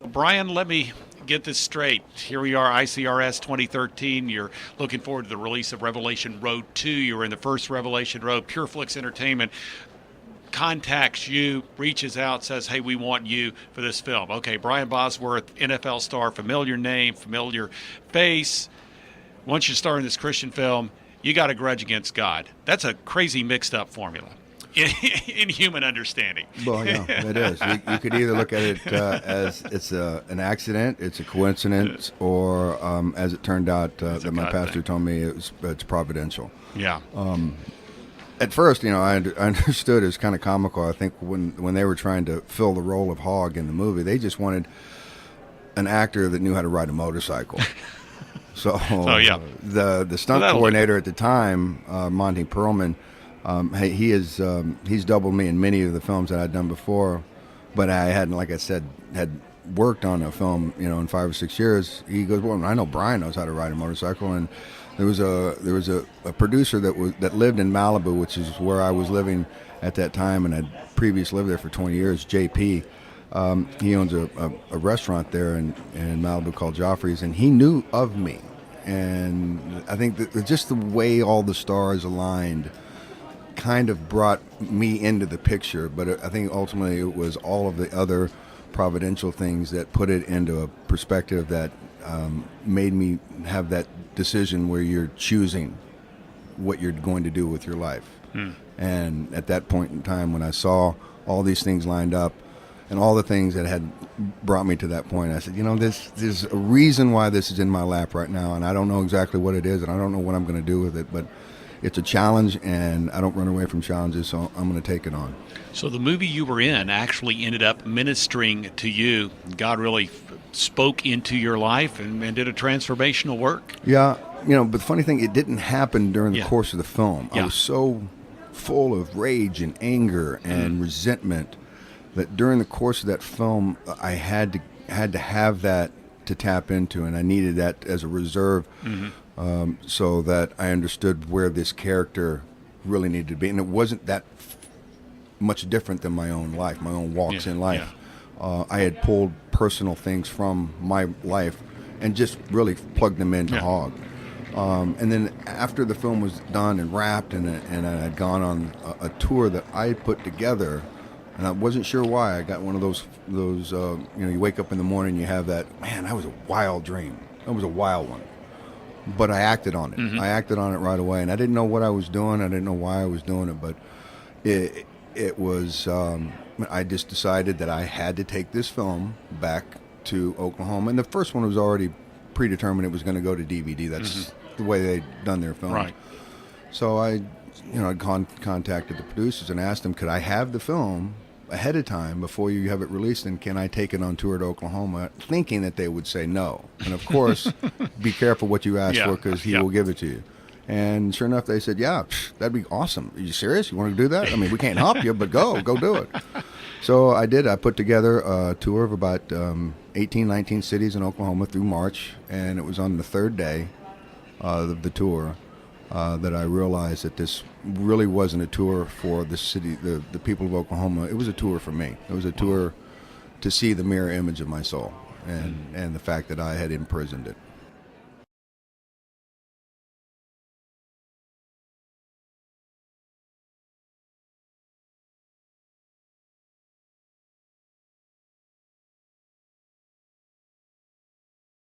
Brian, let me get this straight. Here we are, ICRS 2013. You're looking forward to the release of Revelation Road 2. You were in the first Revelation Road. PureFlix Entertainment contacts you, reaches out, says, hey, we want you for this film. Okay, Brian Bosworth, NFL star, familiar name, familiar face. Once you star in this Christian film, you got a grudge against God. That's a crazy mixed up formula in human understanding. Well, yeah, it is. You could either look at it as it's an accident, it's a coincidence, or as it turned out that my pastor told me it's providential. Yeah. At first, I understood it was kind of comical. I think when they were trying to fill the role of Hog in the movie, they just wanted an actor that knew how to ride a motorcycle. So the stunt coordinator at the time, Monty Perlman, he's doubled me in many of the films that I'd done before, but I hadn't, like I said, had worked on a film, in 5 or 6 years. He goes, well, I know Brian knows how to ride a motorcycle, and there was a producer that lived in Malibu, which is where I was living at that time, and I'd previously lived there for 20 years. JP, he owns a restaurant there in Malibu called Joffrey's, and he knew of me, and I think that just the way all the stars aligned kind of brought me into the picture, but I think ultimately it was all of the other providential things that put it into a perspective that made me have that decision where you're choosing what you're going to do with your life. And at that point in time, when I saw all these things lined up and all the things that had brought me to that point, I said, there's a reason why this is in my lap right now, and I don't know exactly what it is, and I don't know what I'm going to do with it, but it's a challenge, and I don't run away from challenges, so I'm going to take it on. So the movie you were in actually ended up ministering to you. God really spoke into your life and did a transformational work. Yeah, but the funny thing, it didn't happen during the course of the film. I was so full of rage and anger and resentment that during the course of that film, I had to have that to tap into, and I needed that as a reserve. So that I understood where this character really needed to be. And it wasn't that much different than my own life, my own walks in life. I had pulled personal things from my life and just really plugged them into Hog. And then after the film was done and wrapped, and I had gone on a tour that I put together, and I wasn't sure why. I got one of those you wake up in the morning, you have that, man, that was a wild dream. That was a wild one. But I acted on it. I acted on it right away, and I didn't know what I was doing. I didn't know why I was doing it, but it was. I just decided that I had to take this film back to Oklahoma, and the first one was already predetermined. It was going to go to DVD. That's the way they'd done their film. Right. So I contacted the producers and asked them, could I have the film ahead of time before you have it released, and can I take it on tour to Oklahoma, thinking that they would say no. And of course, be careful what you ask for, because he will give it to you. And sure enough, they said, yeah, that'd be awesome. Are you serious? You want to do that? I mean, we can't help you, but go do it. So I did. I put together a tour of about 18, 19 cities in Oklahoma through March, and it was on the third day of the tour that I realized that this really wasn't a tour for the city, the people of Oklahoma. It was a tour for me. It was a tour to see the mirror image of my soul and the fact that I had imprisoned it.